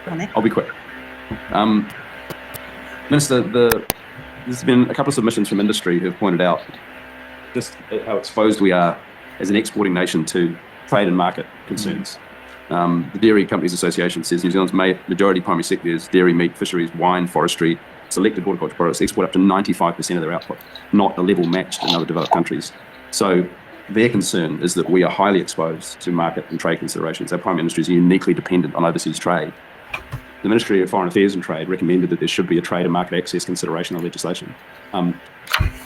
I'll be quick. Minister, there's been a couple of submissions from industry who have pointed out just how exposed we are as an exporting nation to trade and market concerns. The Dairy Companies Association says New Zealand's majority primary sector is dairy, meat, fisheries, wine, forestry, selected horticultural products, export up to 95% of their output, not a level matched in other developed countries. So their concern is that we are highly exposed to market and trade considerations. Our primary industry is uniquely dependent on overseas trade. The Ministry of Foreign Affairs and Trade recommended that there should be a trade and market access consideration of legislation.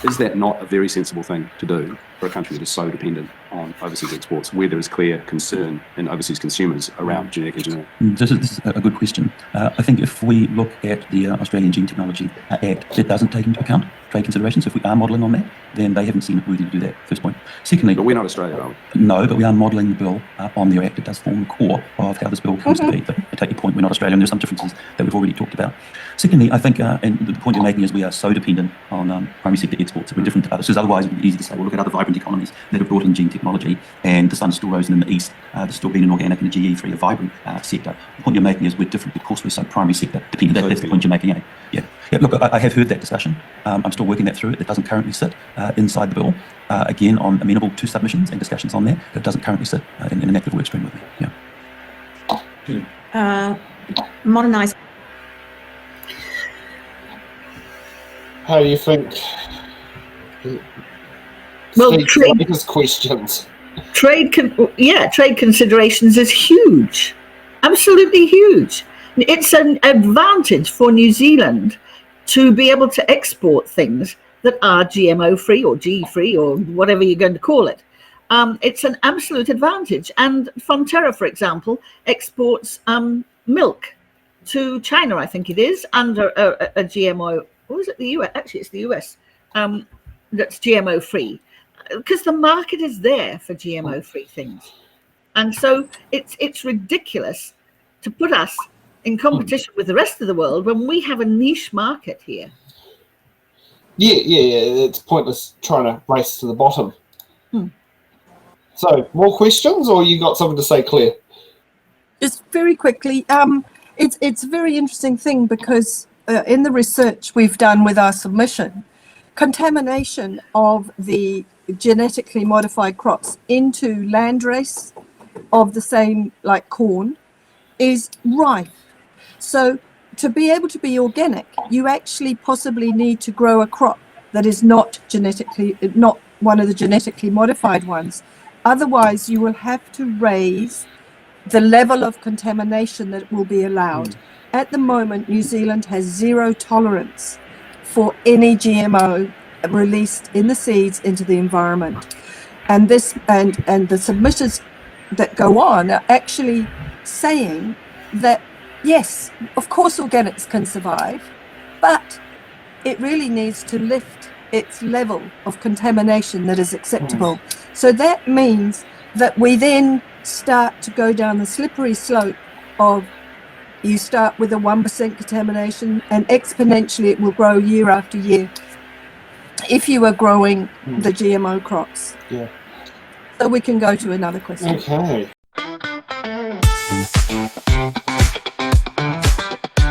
Is that not a very sensible thing to do for a country that is so dependent on overseas exports, where there is clear concern in overseas consumers around genetic engineering? This is a good question. I think if we look at the Australian Gene Technology Act, it doesn't take into account trade considerations. If we are modelling on that, then they haven't seen it worthy to do that, first point. Secondly... But we're not Australia, are we? No, but we are modelling the bill on their act. It does form the core of how this bill comes to be. But I take your point, we're not Australia, and there's some differences that we've already talked about. Secondly, I think, and the point you're making is we are so dependent on primary sector exports that we're different to others. Because otherwise it would be easy to say, well, look at other vibrant economies that have brought in gene technology, and the sun's still rising in the east. There's still been an organic and a GE3, a vibrant sector. The point you're making is we're different because we're so primary sector dependent. That's the point you're making, eh? Yeah. Look, I have heard that discussion. I'm still working that through. It doesn't currently sit inside the bill. Again, I'm amenable to submissions and discussions on that, but it doesn't currently sit in an active work stream with me. Yeah. Modernise. How do you think? Well, questions. Trade considerations is huge, absolutely huge. It's an advantage for New Zealand to be able to export things that are GMO free or GE free or whatever you're going to call it. It's an absolute advantage. And Fonterra, for example, exports milk to China, I think it is, under a GMO. Or is it the US? Actually, it's the US that's GMO free, because the market is there for GMO free things. And so it's ridiculous to put us in competition with the rest of the world when we have a niche market here. Yeah. It's pointless trying to race to the bottom. So, more questions, or you got something to say, Claire? Just very quickly, it's a very interesting thing because in the research we've done with our submission, contamination of the genetically modified crops into landrace of the same, like corn, is rife. So to be able to be organic, you actually possibly need to grow a crop that is not one of the genetically modified ones. Otherwise, you will have to raise the level of contamination that will be allowed. At the moment, New Zealand has zero tolerance for any GMO released in the seeds into the environment. And this and the submitters that go on are actually saying that, yes, of course organics can survive, but it really needs to lift its level of contamination that is acceptable. So that means that we then start to go down the slippery slope of you start with a 1% contamination and exponentially it will grow year after year if you are growing the GMO crops. Yeah. So we can go to another question. Okay.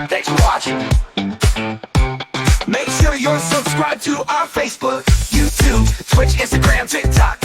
Thanks for watching. Make sure you're subscribed to our Facebook, YouTube, Twitch, Instagram, TikTok.